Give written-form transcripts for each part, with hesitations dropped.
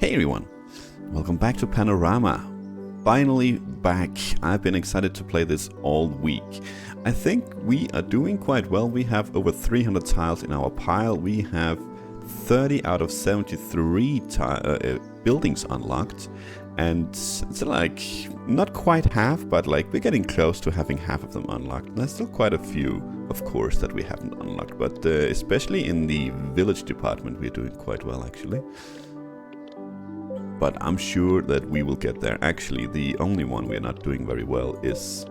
Hey everyone, welcome back to Panorama. Finally back. I've been excited to play this all week. I think we are doing quite well. We have over 300 tiles in our pile. We have 30 out of 73 buildings unlocked. And it's like not quite half, but like we're getting close to having half of them unlocked. And there's still quite a few, of course, that we haven't unlocked. But especially in the village department, we're doing quite well actually. But I'm sure that we will get there. Actually, the only one we're not doing very well is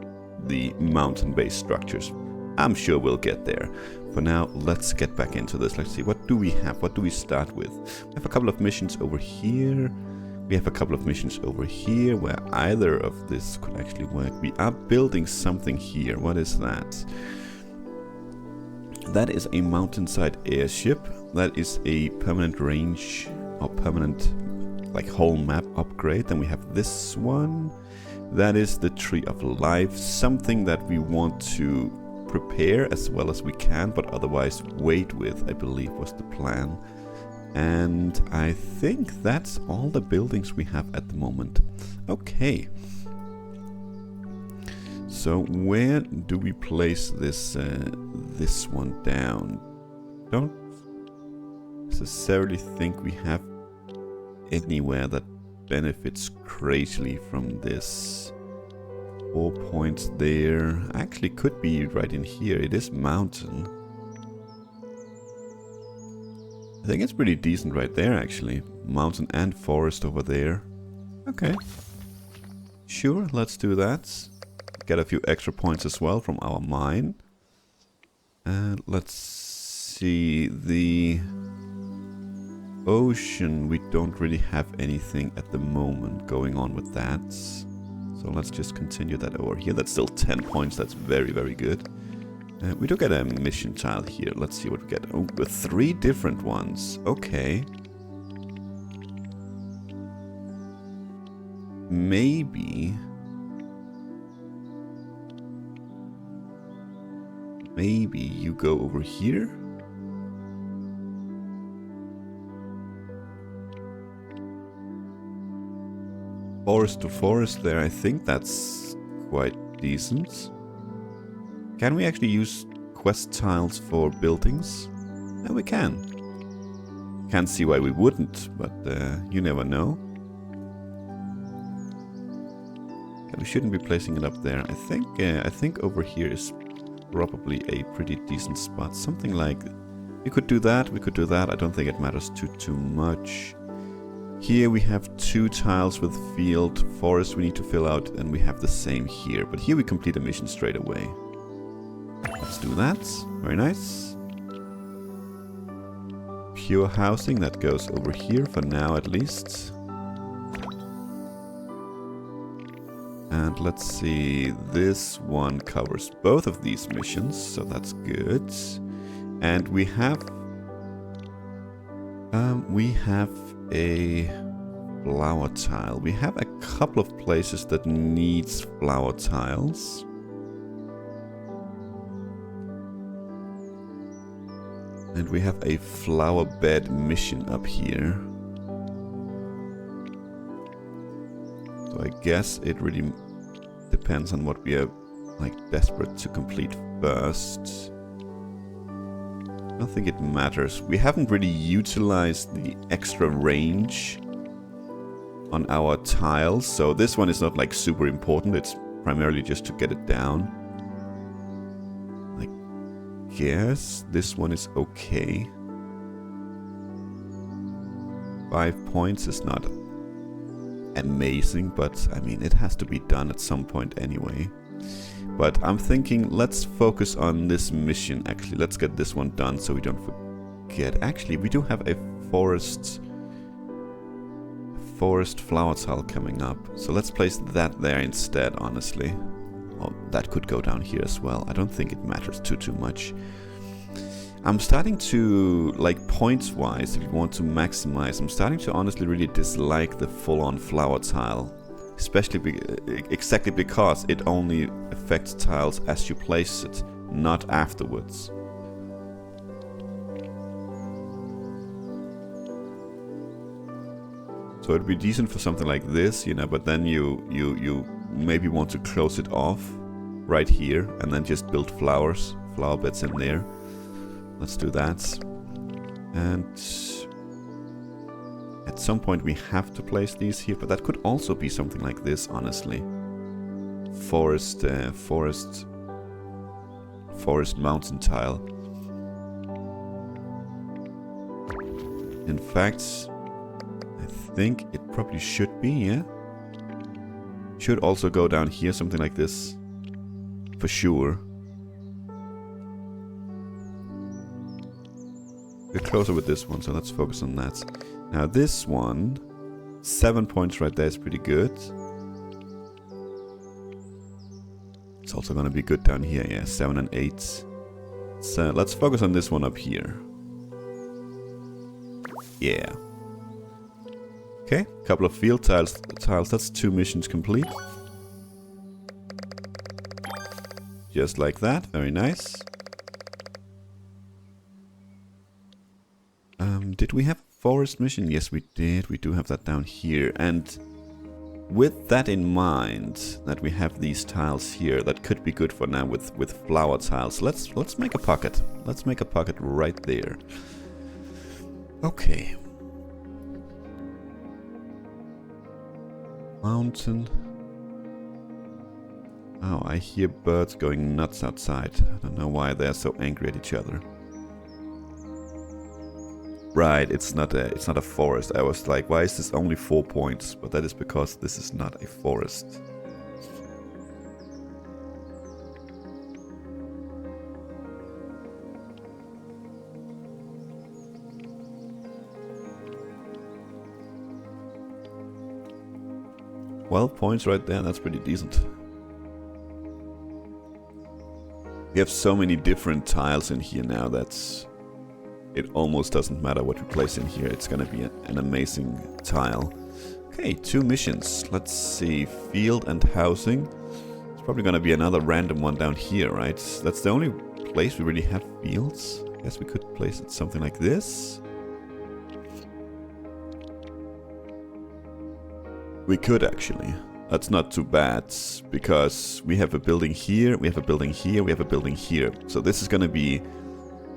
the mountain-based structures. I'm sure we'll get there. For now, let's get back into this. Let's see, what do we have? What do we start with? We have a couple of missions over here. We have a couple of missions over here where either of this could actually work. We are building something here. What is that? That is a mountainside airship. That is a permanent range or permanent like whole map upgrade. Then we have this one. That is the Tree of Life. Something that we want to prepare as well as we can, but otherwise wait with, I believe was the plan. And I think that's all the buildings we have at the moment. Okay. So where do we place this this one down? Don't necessarily think we have anywhere that benefits crazily from this. 4 points there. Actually could be right in here. It is mountain. I think it's pretty decent right there actually. Mountain and forest over there. Okay. Sure, let's do that. Get a few extra points as well from our mine. And let's see, the ocean, we don't really have anything at the moment going on with that. So let's just continue that over here. That's still 10 points. That's very, very good. We do get a mission tile here. Let's see what we get. Oh, 3 different ones. Okay. Maybe you go over here. Forest to forest there, I think that's quite decent. Can we actually use quest tiles for buildings? Yeah, we can. Can't see why we wouldn't, but you never know. Yeah, we shouldn't be placing it up there. I think over here is probably a pretty decent spot. Something like, we could do that, we could do that. I don't think it matters too much. Here we have 2 tiles with field, forest we need to fill out, and we have the same here. But here we complete a mission straight away. Let's do that. Very nice. Pure housing, that goes over here for now at least. And let's see, this one covers both of these missions, so that's good. And we have a flower tile. We have a couple of places that needs flower tiles. And we have a flower bed mission up here. So I guess it really depends on what we are like desperate to complete first. I don't think it matters. We haven't really utilized the extra range on our tiles, so this one is not like super important. It's primarily just to get it down. I guess this one is okay. 5 points is not amazing, but I mean it has to be done at some point anyway. But I'm thinking let's focus on this mission actually. Let's get this one done so we don't forget. Actually, we do have a forest flower tile coming up. So let's place that there instead, honestly. Well, that could go down here as well. I don't think it matters too much. I'm starting to, like points-wise, if you want to maximize, I'm starting to honestly really dislike the full-on flower tile. Especially exactly because it only affects tiles as you place it, not afterwards. So it'd be decent for something like this, you know, but then you maybe want to close it off right here and then just build flower beds in there. Let's do that. And at some point we have to place these here, but that could also be something like this, honestly. Forest mountain tile. In fact, I think it probably should be, yeah? Should also go down here, something like this. For sure. We're closer with this one, so let's focus on that. Now this one, 7 points right there is pretty good. It's also gonna be good down here, yeah, 7 and 8. So let's focus on this one up here. Yeah. Okay, couple of field tiles. That's 2 missions complete. Just like that, very nice. Did we have a forest mission? Yes, we did. We do have that down here. And with that in mind, that we have these tiles here, that could be good for now with flower tiles. Let's make a pocket. Let's make a pocket right there. Okay. Mountain. Oh, I hear birds going nuts outside. I don't know why they're so angry at each other. Right, it's not a forest. I was like, why is this only 4 points? But that is because this is not a forest. Well, points right there, that's pretty decent. We have so many different tiles in here now that's... It almost doesn't matter what we place in here. It's gonna be an amazing tile. Okay, 2 missions. Let's see. Field and housing. It's probably gonna be another random one down here, right? That's the only place we really have fields. I guess we could place it something like this. We could actually. That's not too bad, because we have a building here, we have a building here, we have a building here. So this is gonna be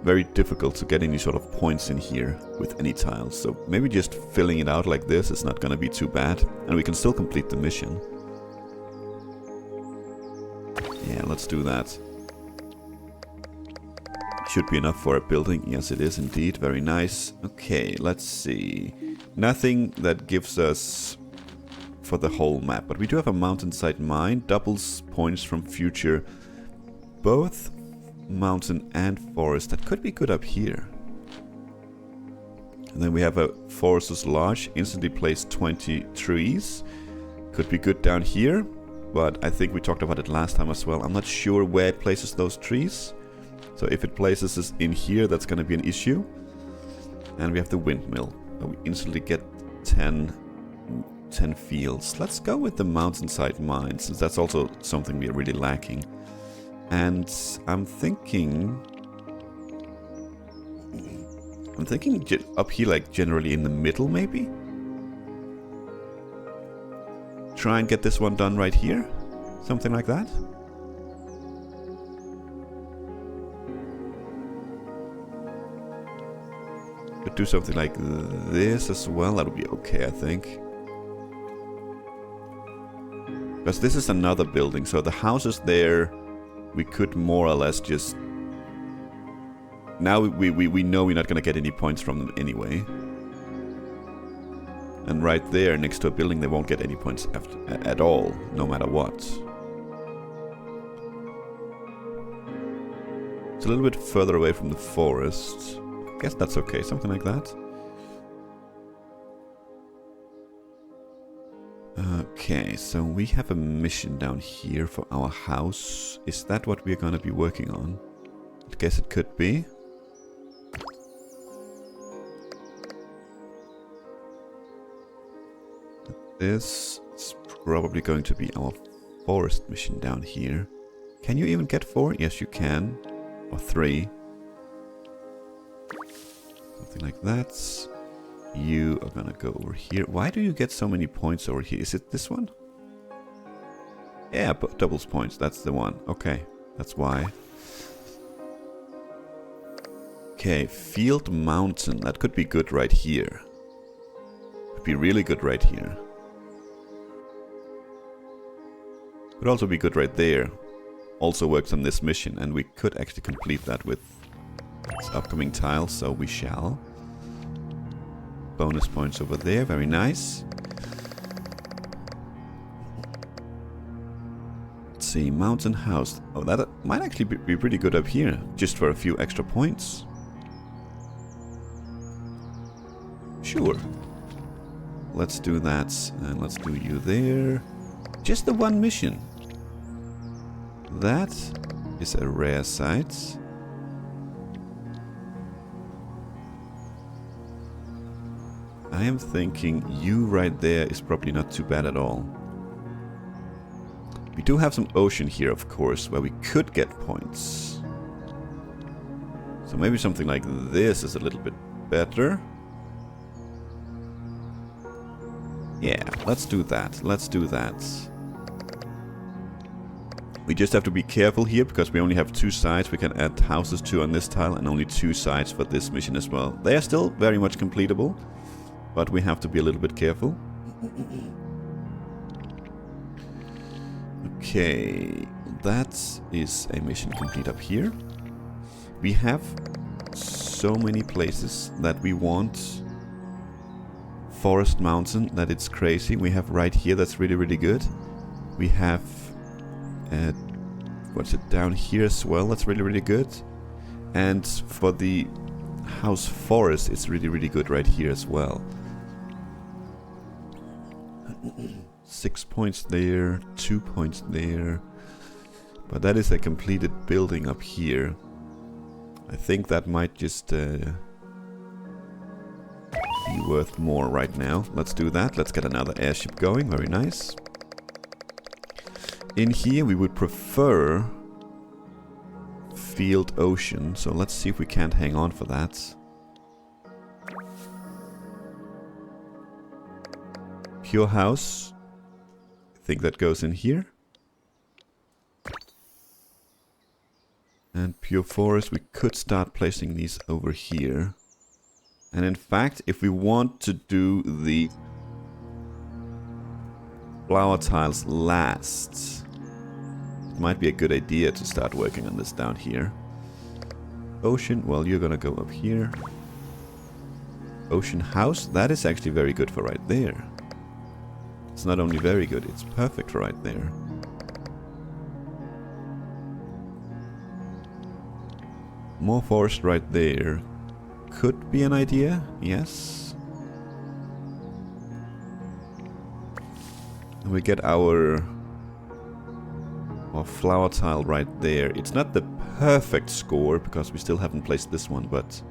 very difficult to get any sort of points in here with any tiles. So maybe just filling it out like this is not going to be too bad. And we can still complete the mission. Yeah, let's do that. Should be enough for a building. Yes, it is indeed. Very nice. Okay, let's see. Nothing that gives us for the whole map. But we do have a mountainside mine. Doubles points from future. Both mountain and forest. That could be good up here. And then we have a forester's lodge. Instantly place 20 trees. Could be good down here. But I think we talked about it last time as well. I'm not sure where it places those trees. So if it places us in here, that's going to be an issue. And we have the windmill. We instantly get 10 fields. Let's go with the mountainside mine, since that's also something we are really lacking. And I'm thinking up here, like generally in the middle, maybe? Try and get this one done right here. Something like that. Could do something like this as well. That'll be okay, I think. Because this is another building, so the houses there, we could more or less just... Now we know we're not going to get any points from them anyway. And right there, next to a building, they won't get any points at all, no matter what. It's a little bit further away from the forest. I guess that's okay, something like that. Okay, so we have a mission down here for our house. Is that what we're going to be working on? I guess it could be. This is probably going to be our forest mission down here. Can you even get 4? Yes, you can. Or 3. Something like that. You are gonna go over here. Why do you get so many points over here? Is it this one? Yeah, doubles points. That's the one. Okay, that's why. Okay, Field Mountain. That could be good right here. Could be really good right here. Could also be good right there. Also works on this mission, and we could actually complete that with this upcoming tile, so we shall. Bonus points over there, very nice. Let's see, Mountain House. Oh, that might actually be pretty good up here, just for a few extra points. Sure. Let's do that, and let's do you there. Just the one mission. That is a rare sight. I am thinking you right there is probably not too bad at all. We do have some ocean here, of course, where we could get points. So maybe something like this is a little bit better. Yeah, let's do that. Let's do that. We just have to be careful here, because we only have 2 sides we can add houses to on this tile, and only 2 sides for this mission as well. They are still very much completable, but we have to be a little bit careful. Okay, that is a mission complete up here. We have so many places that we want. Forest Mountain, that it's crazy. We have right here, that's really, really good. We have... what's it down here as well? That's really, really good. And for the house forest, it's really, really good right here as well. 6 points there, 2 points there. But that is a completed building up here. I think that might just be worth more right now. Let's do that. Let's get another airship going. Very nice. In here we would prefer Field Ocean, so let's see if we can't hang on for that. Pure House, I think that goes in here. And Pure Forest, we could start placing these over here. And in fact, if we want to do the flower tiles last, it might be a good idea to start working on this down here. Ocean, well, you're gonna go up here. Ocean House, that is actually very good for right there. It's not only very good, it's perfect for right there. More forest right there. Could be an idea, yes. And we get our flower tile right there. It's not the perfect score, because we still haven't placed this one, but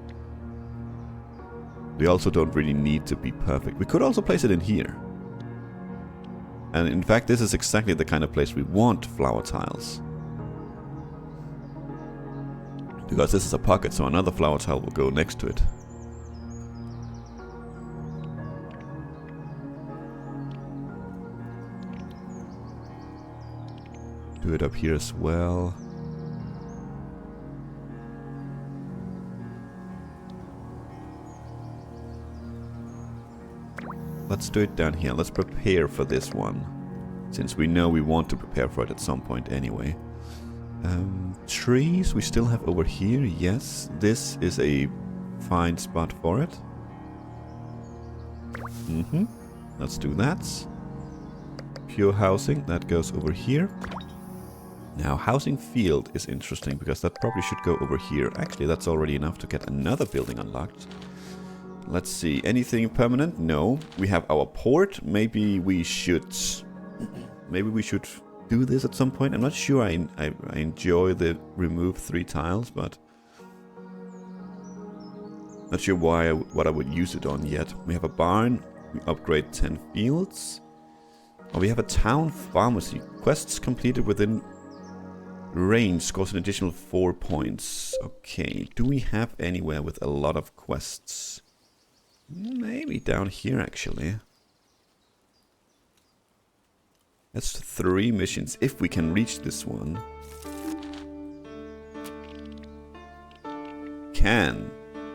we also don't really need to be perfect. We could also place it in here. And in fact, this is exactly the kind of place we want flower tiles. Because this is a pocket, so another flower tile will go next to it. Do it up here as well. Let's do it down here. Let's prepare for this one, since we know we want to prepare for it at some point anyway. Trees we still have over here. Yes, this is a fine spot for it. Let's do that. Pure housing, that goes over here. Now, housing field is interesting, because that probably should go over here. Actually, that's already enough to get another building unlocked. Let's see, anything permanent? No. We have our port. Maybe we should do this at some point. I'm not sure I enjoy the remove 3 tiles, but not sure what I would use it on yet. We have a barn. We upgrade 10 fields. Oh, we have a town pharmacy. Quests completed within range scores an additional 4 points. Okay, do we have anywhere with a lot of quests? Maybe down here, actually. That's 3 missions, if we can reach this one. Can.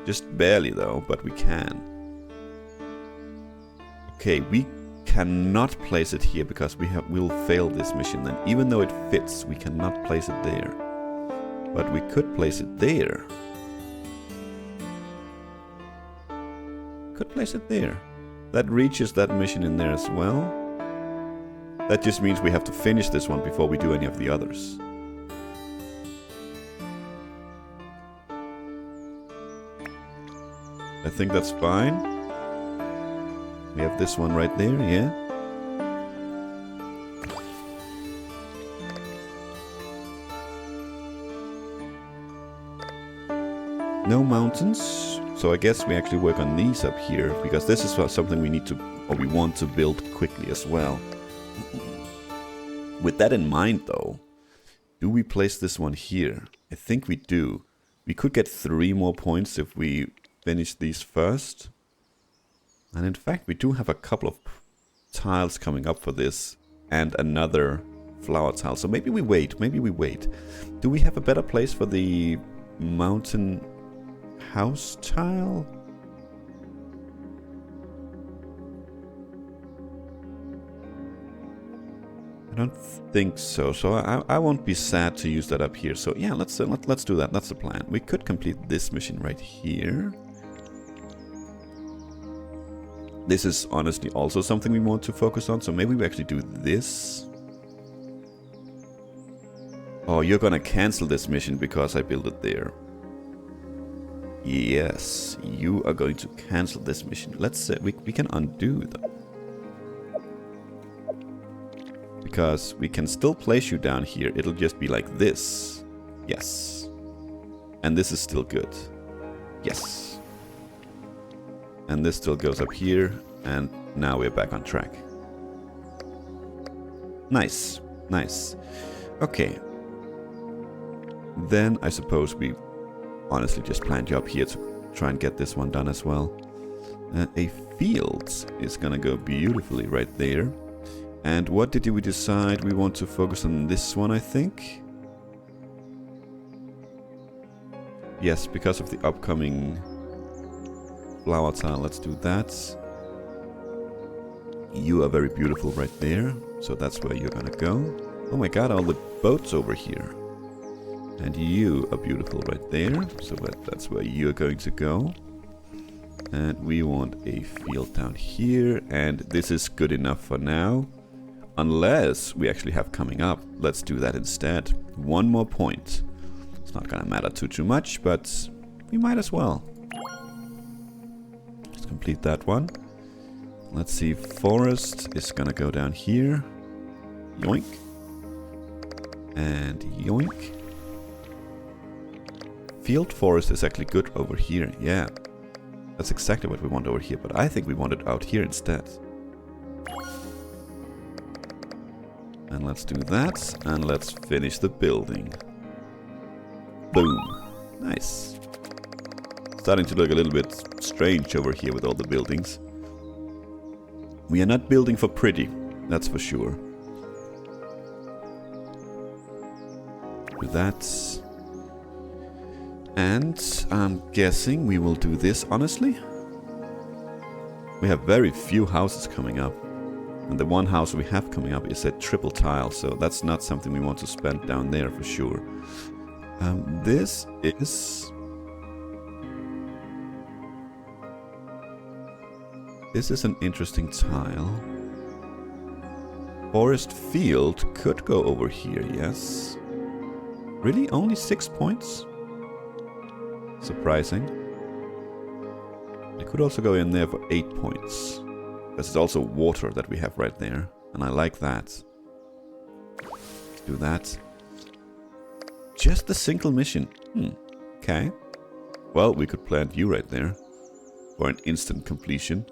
Just barely, though, but we can. Okay, we cannot place it here because we'll fail this mission then. Even though it fits, we cannot place it there. But we could place it there. Could place it there. That reaches that mission in there as well. That just means we have to finish this one before we do any of the others. I think that's fine. We have this one right there, yeah. No mountains, so I guess we actually work on these up here, because this is something we need to, or we want to build quickly as well. With that in mind though, do we place this one here? I think we do. We could get 3 more points if we finish these first. And in fact, we do have a couple of tiles coming up for this, and another flower tile. So maybe we wait, Do we have a better place for the mountain house tile? I don't think so. So I won't be sad to use that up here. So yeah, let's do that. That's the plan. We could complete this mission right here. This is honestly also something we want to focus on. So maybe we actually do this. Oh, you're gonna cancel this mission because I built it there. Yes, you are going to cancel this mission. Let's we can undo that. Because we can still place you down here. It'll just be like this. Yes. And this is still good. Yes. And this still goes up here. And now we're back on track. Nice. Nice. Okay. Then I suppose we honestly just planned you up here to try and get this one done as well. A field is gonna go beautifully right there. And what did we decide? We want to focus on this one, I think. Yes, because of the upcoming flower tile, let's do that. You are very beautiful right there, so that's where you're gonna go. Oh my god, all the boats over here. And you are beautiful right there, so that's where you're going to go. And we want a field down here, and this is good enough for now. Unless we actually have coming up. Let's do that instead. 1 more point. It's not gonna matter too much, but we might as well. Let's complete that one. Let's see, forest is gonna go down here. Yoink. And yoink. Field forest is actually good over here, yeah. That's exactly what we want over here, but I think we want it out here instead. And let's do that, and let's finish the building. Boom. Nice. Starting to look a little bit strange over here with all the buildings. We are not building for pretty, that's for sure. Do that. And I'm guessing we will do this, honestly. We have very few houses coming up. And the one house we have coming up is a triple tile, so that's not something we want to spend down there for sure. This is an interesting tile. Forest field could go over here, yes. Really? Only 6 points? Surprising. It could also go in there for 8 points. There's also water that we have right there, and I like that. Let's do that. Just a single mission. Okay. Well, we could plant you right there for an instant completion.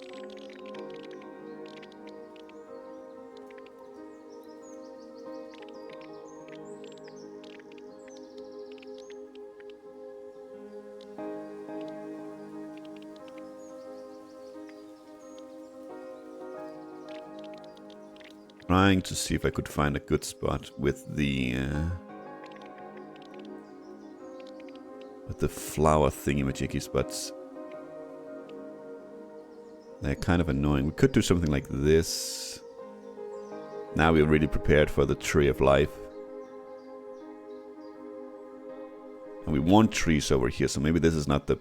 trying to see if I could find a good spot with the flower thingy-majiggies, but they're kind of annoying. We could do something like this. Now we're really prepared for the Tree of Life. And we want trees over here, so maybe this is not the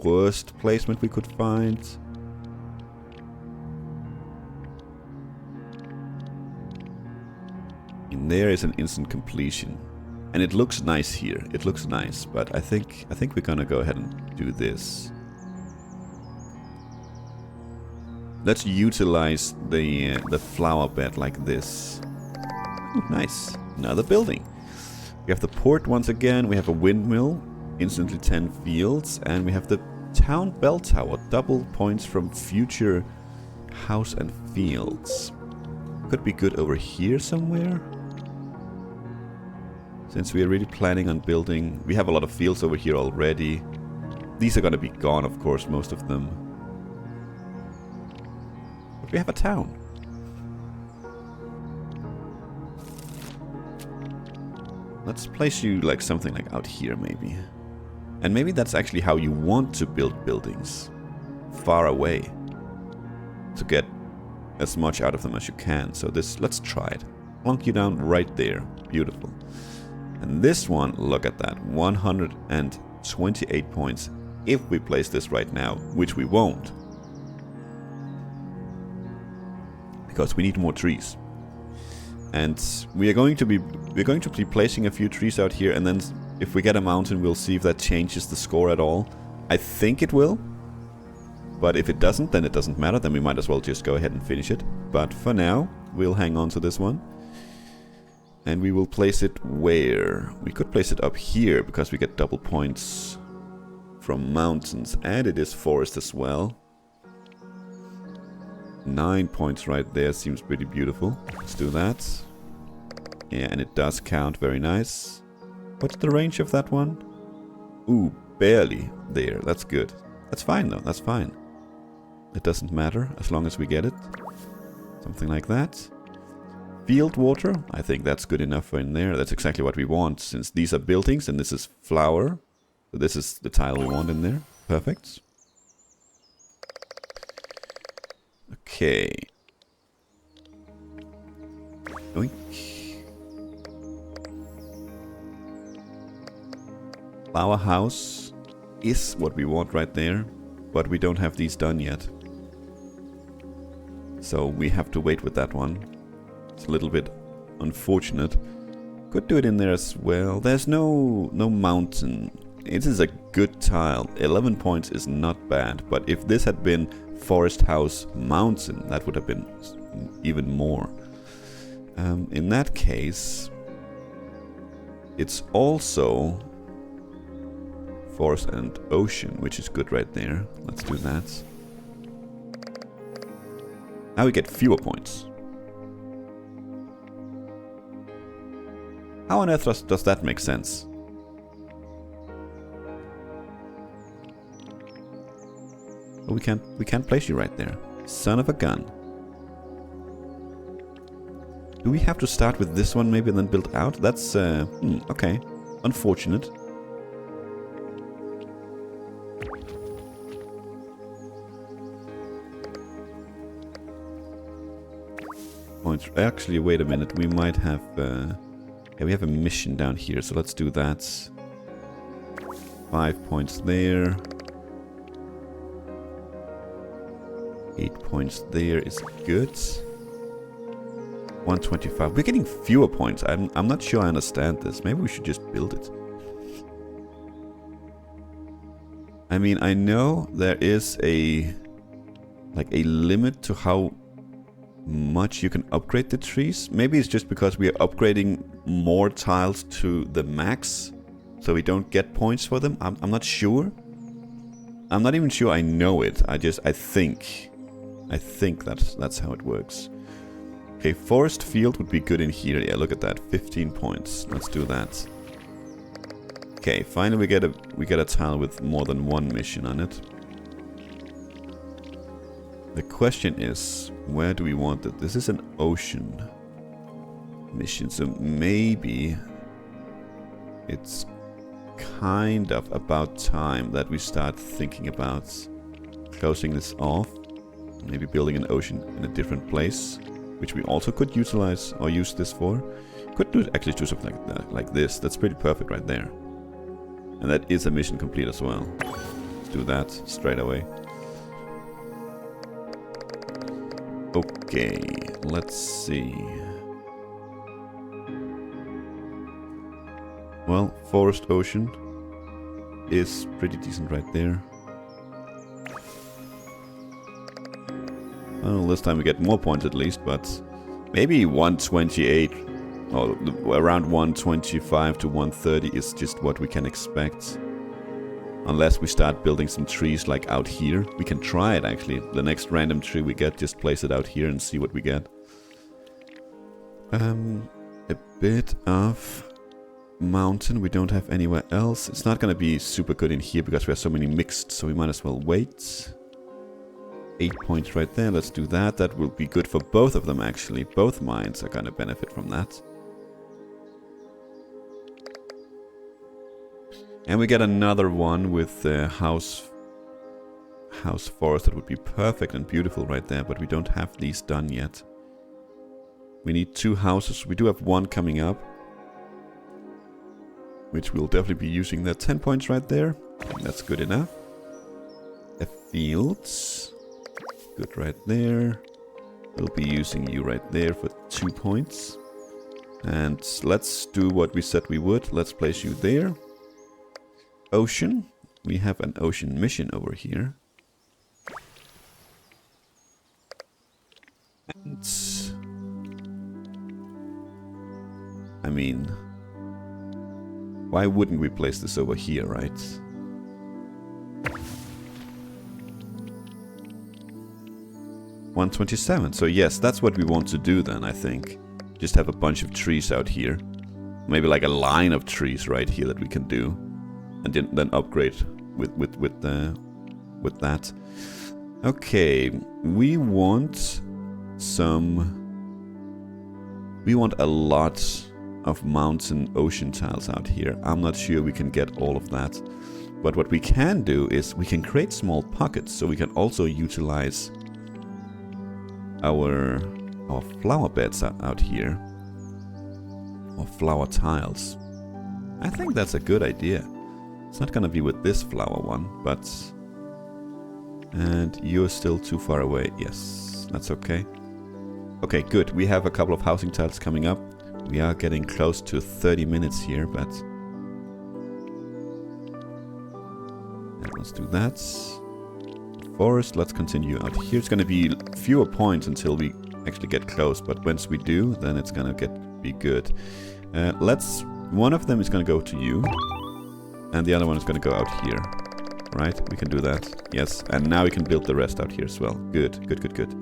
worst placement we could find. And there is an instant completion. And it looks nice here. It looks nice, but I think we're gonna go ahead and do this. Let's utilize the flower bed like this. Ooh, nice. Another building. We have the port once again. We have a windmill, instantly 10 fields, and we have the town bell tower, double points from future house and fields. Could be good over here somewhere. Since we are really planning on building, we have a lot of fields over here already. These are gonna be gone, of course, most of them. But we have a town. Let's place you like something like out here maybe. And maybe that's actually how you want to build buildings. Far away. To get as much out of them as you can. So this, let's try it. Plunk you down right there. Beautiful. And this one, look at that. 128 points. If we place this right now, which we won't. Because we need more trees. And we're going to be placing a few trees out here, and then if we get a mountain, we'll see if that changes the score at all. I think it will. But if it doesn't, then it doesn't matter. Then we might as well just go ahead and finish it. But for now, we'll hang on to this one. And we will place it where? We could place it up here, because we get double points from mountains. And it is forest as well. 9 points right there, seems pretty beautiful. Let's do that. Yeah, and it does count, very nice. What's the range of that one? Ooh, barely there, that's good. That's fine though, that's fine. It doesn't matter, as long as we get it. Something like that. Field water, I think that's good enough for in there. That's exactly what we want, since these are buildings and this is flower. So this is the tile we want in there. Perfect. Okay. Oink. Flower house is what we want right there, but we don't have these done yet. So we have to wait with that one. It's a little bit unfortunate. Could do it in there as well. There's no mountain. It is a good tile. 11 points is not bad, but if this had been Forest House Mountain, that would have been even more. In that case, it's also Forest and Ocean, which is good right there. Let's do that. Now we get fewer points. How on earth does that make sense? We can't place you right there. Son of a gun. Do we have to start with this one maybe and then build out? That's okay. Unfortunate. Points. Actually, wait a minute. We might have yeah, we have a mission down here, so let's do that. 5 points there. 8 points there is good. 125. We're getting fewer points. I'm not sure I understand this. Maybe we should just build it. I mean, I know there is a limit to how much you can upgrade the trees. Maybe it's just because we are upgrading more tiles to the max, so we don't get points for them. I'm not sure. I'm not even sure I know it. I think that's how it works. Okay, forest field would be good in here. Yeah, look at that. 15 points. Let's do that. Okay, finally we get a tile with more than one mission on it. The question is, where do we want it? This is an ocean mission, so maybe it's kind of about time that we start thinking about closing this off. Maybe building an ocean in a different place, which we also could utilize or use this for. Could actually do something like that, like this. That's pretty perfect right there. And that is a mission complete as well. Let's do that straight away. Okay, let's see. Well, forest ocean is pretty decent right there. Well, this time we get more points at least, but maybe 128 or around 125 to 130 is just what we can expect. Unless we start building some trees like out here. We can try it actually. The next random tree we get, just place it out here and see what we get. A bit of mountain we don't have anywhere else. It's not gonna be super good in here because we have so many mixed, so we might as well wait. 8 points right there, let's do that. That will be good for both of them actually. Both mines are gonna benefit from that. And we get another one with the house forest. That would be perfect and beautiful right there, but we don't have these done yet. We need 2 houses. We do have one coming up, which we'll definitely be using. There 10 points right there. That's good enough. A field. Good right there. We'll be using you right there for 2 points. And let's do what we said we would. Let's place you there. Ocean. We have an ocean mission over here. And I mean, why wouldn't we place this over here, right? $127. So yes, that's what we want to do then, I think. Just have a bunch of trees out here. Maybe like a line of trees right here that we can do. And then upgrade with that. Okay, we want a lot of mountain ocean tiles out here. I'm not sure we can get all of that. But what we can do is we can create small pockets, so we can also utilize our flower beds out here. Or flower tiles. I think that's a good idea. It's not gonna be with this flower one, but... And you're still too far away. Yes, that's okay. Okay, good. We have a couple of housing tiles coming up. We are getting close to 30 minutes here, but... And let's do that. Forest, let's continue out here. It's gonna be fewer points until we actually get close, but once we do, then it's gonna be good. One of them is gonna go to you. And the other one is going to go out here. Right? We can do that. Yes. And now we can build the rest out here as well. Good. Good, good, good.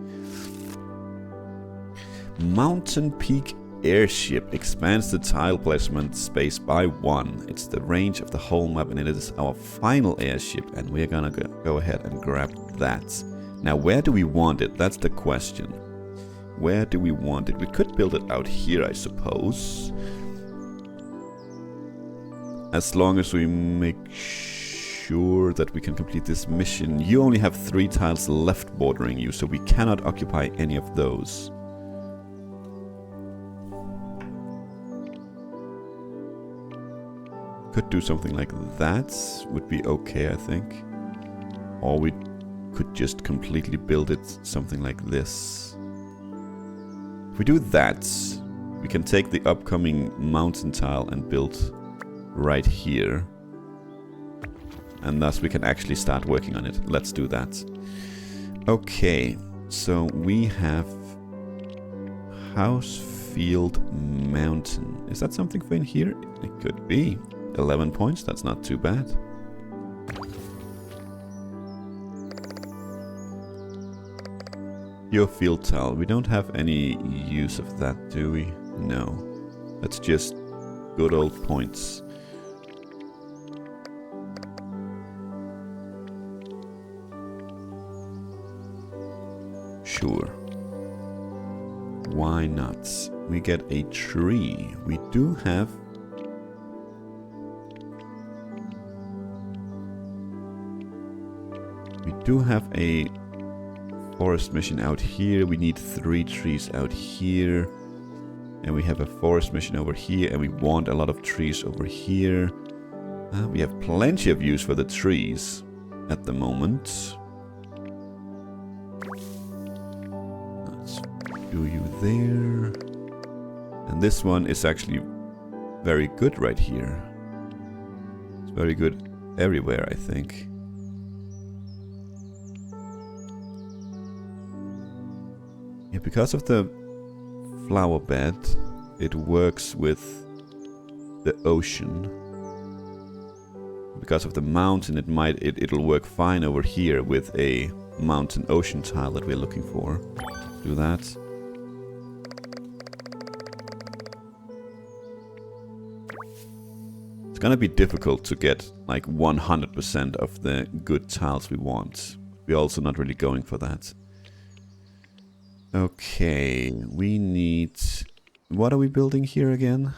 Mountain Peak Airship expands the tile placement space by 1. It's the range of the whole map and it is our final airship. And we're going to go ahead and grab that. Now, where do we want it? That's the question. Where do we want it? We could build it out here, I suppose. As long as we make sure that we can complete this mission. You only have 3 tiles left bordering you, so we cannot occupy any of those. Could do something like that. Would be okay, I think. Or we could just completely build it something like this. If we do that, we can take the upcoming mountain tile and build right here, and thus we can actually start working on it. Let's do that. Okay, so we have House Field Mountain. Is that something for in here? It could be. 11 points, that's not too bad. Your field tile. We don't have any use of that, do we? No. That's just good old points. Sure. Why not? We get a tree. We do have... We do have a forest mission out here. We need 3 trees out here. And we have a forest mission over here. And we want a lot of trees over here. We have plenty of use for the trees at the moment. Let's do you there. And this one is actually very good right here. It's very good everywhere, I think. Yeah, because of the flower bed, it works with the ocean. Because of the mountain, it'll work fine over here with a mountain ocean tile that we're looking for. Do that. It's gonna be difficult to get like 100% of the good tiles we want. We're also not really going for that. Okay, we need... What are we building here again?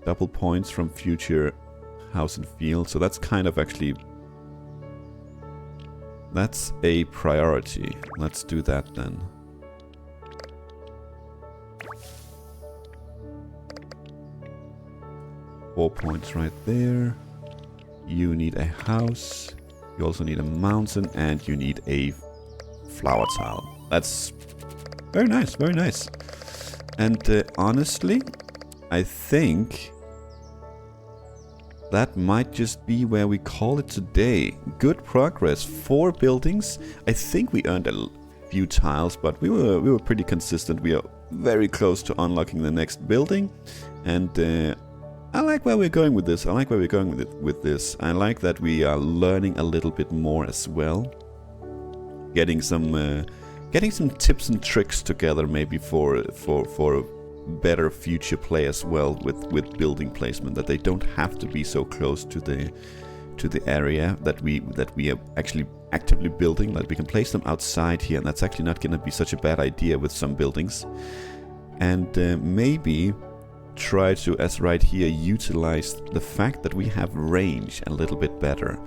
Double points from future house and field. So that's kind of actually... That's a priority. Let's do that then. Four points right there. You need a house. You also need a mountain and you need a flower tile. That's very nice, very nice. And honestly, I think that might just be where we call it today. Good progress. 4 buildings. I think we earned a few tiles, but we were pretty consistent. We are very close to unlocking the next building, and I like where we're going with this. I like where we're going with this. I like that we are learning a little bit more as well. Getting some tips and tricks together, maybe for better future play as well with building placement. That they don't have to be so close to the area that we are actually actively building. That we can place them outside here, and that's actually not going to be such a bad idea with some buildings. And maybe try to, as right here, utilize the fact that we have range a little bit better,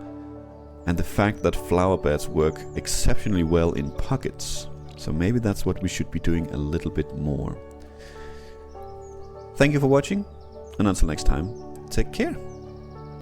and the fact that flower beds work exceptionally well in pockets. So maybe that's what we should be doing a little bit more. Thank you for watching, and until next time, take care.